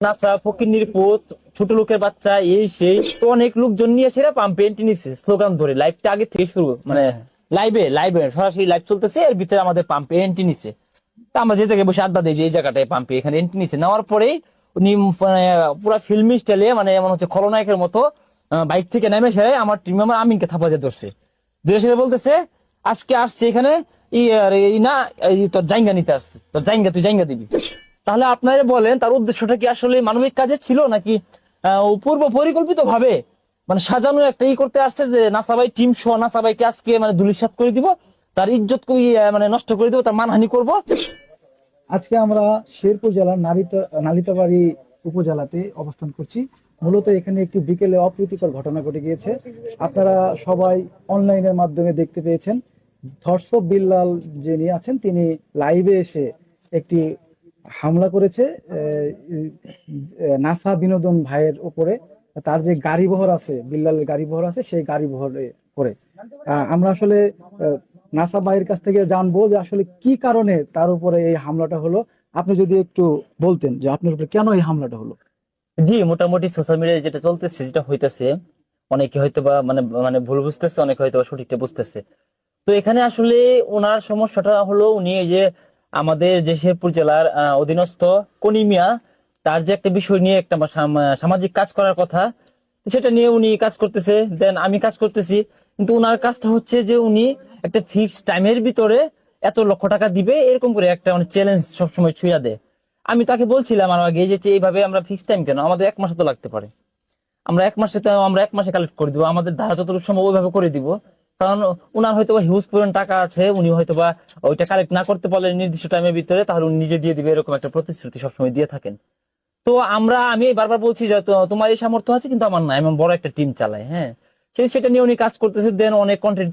NASA ফকিন্নির পুত, ছোট লোকের বাচ্চা, এই সেই তো অনেক লোকজন নিয়ে সেরা পাম্পে এন্ট্রি নিছে স্লোগান ধরে। লাইভটা আগে থেকে শুরু, মানে লাইভে লাইভে সরাসরি লাইভ চলতেছে, এর ভিতরে আমাদের পাম্পে এন্ট্রি নিছে। তা আমরা যে জায়গায় বসে আড্ডা দিই, যে এই জায়গাটায় পাম্পে, এখানে এন্ট্রি নিছে। নেওয়ার পরেই উনি পুরা ফিল্মি স্টাইলে, মানে এমন হচ্ছে খলনায়কের মতো বাইক থেকে নেমে এসে আমার টিম মেম্বার আমিনকে থাপা দিয়ে ধরছে। ধরে সেটা বলতেছে, আজকে আসছে এখানে না, তোর জাইঙ্গা নিতে আসছে, তোর জাইঙ্গা তুই জাইঙ্গা দিবি। তাহলে আপনারা বলেন তার উদ্দেশ্যটা কি আসলে মানবিক কাজে ছিল, নাকি পূর্ব পরিকল্পিত ভাবে মানে সাজানো একটা করতে আসছে যে নাসাবাই টিম সহ নাসাবাইকে আজকে মানে ধুলিসাৎ করে দিব, তার ইজ্জত মানে নষ্ট করে দিব, তার মানহানি করব। আজকে আমরা শেরপুর জেলার নালিতাবাড়ি উপজেলাতে অবস্থান করছি। মূলত এখানে একটি বিকেলে অপ্রীতিকর ঘটনা ঘটে গিয়েছে। আপনারা সবাই অনলাইনের মাধ্যমে দেখতে পেয়েছেন। ধর্ষক বিল্লাল যিনি আছেন, তিনি লাইভে এসে একটি হামলা করেছে নাসা বিনোদন ভাইয়ের উপরে। তার যে গাড়ি বহর আছে, বিল্লালের গাড়ি বহর আছে, সেই গাড়ি বহরে করে আমরা আসলে নাসা ভাইয়ের কাছ থেকে জানবো যে আসলে কি কারণে তার উপরে এই হামলাটা হলো। আপনি যদি একটু বলতেন যে আপনার উপরে কেন এই হামলাটা হলো। জি, মোটামুটি সোশ্যাল মিডিয়ায় যেটা চলতেছে, যেটা হইতেছে, অনেকে হয়তো বা মানে মানে ভুল বুঝতেছে, অনেকে হয়তো বা সঠিকটা বুঝতেছে। তো এখানে আসলে ওনার সমস্যাটা হলো, উনি এই যে আমাদের যে শেরপুর জেলার অধীনস্থ কনিমিয়া, তার যে একটা বিষয় নিয়ে একটা সামাজিক কাজ করার কথা, সেটা নিয়ে উনি কাজ করতেছে, দেন আমি কাজ করতেছি। কিন্তু উনার কাজটা হচ্ছে যে উনি একটা ফিক্সড টাইমের ভিতরে এত লক্ষ টাকা দিবে, এরকম করে একটা মানে চ্যালেঞ্জ সবসময় ছুঁয়া দেয়। আমি তাকে বলছিলাম আর আগে যে এইভাবে আমরা ফিক্সড টাইম কেন, আমাদের 1 মাসে তো লাগতে পারে, আমরা 1 মাসে কালেক্ট করে দিব, আমাদের ধারা যতটুকু সম্ভব ওইভাবে করে দিব। কারণ উনার হয়তো বা হিউজ পরিমাণ টাকা আছে, উনি হয়তো বা ওইটা কালেক্ট না করতে পারলে নির্দিষ্ট টাইমের ভিতরে, তাহলে উনি নিজে দিয়ে দিবে, এরকম একটা প্রতিশ্রুতি সবসময় দিয়ে থাকেন। তো আমি বারবার বলছি যে তোমার এই সামর্থ্য আছে, কিন্তু আমার না, এমন বড় একটা টিম চালায়, হ্যাঁ। সেটা নিয়ে উনি কাজ করতেছে, দেন অনেক কন্টেন্ট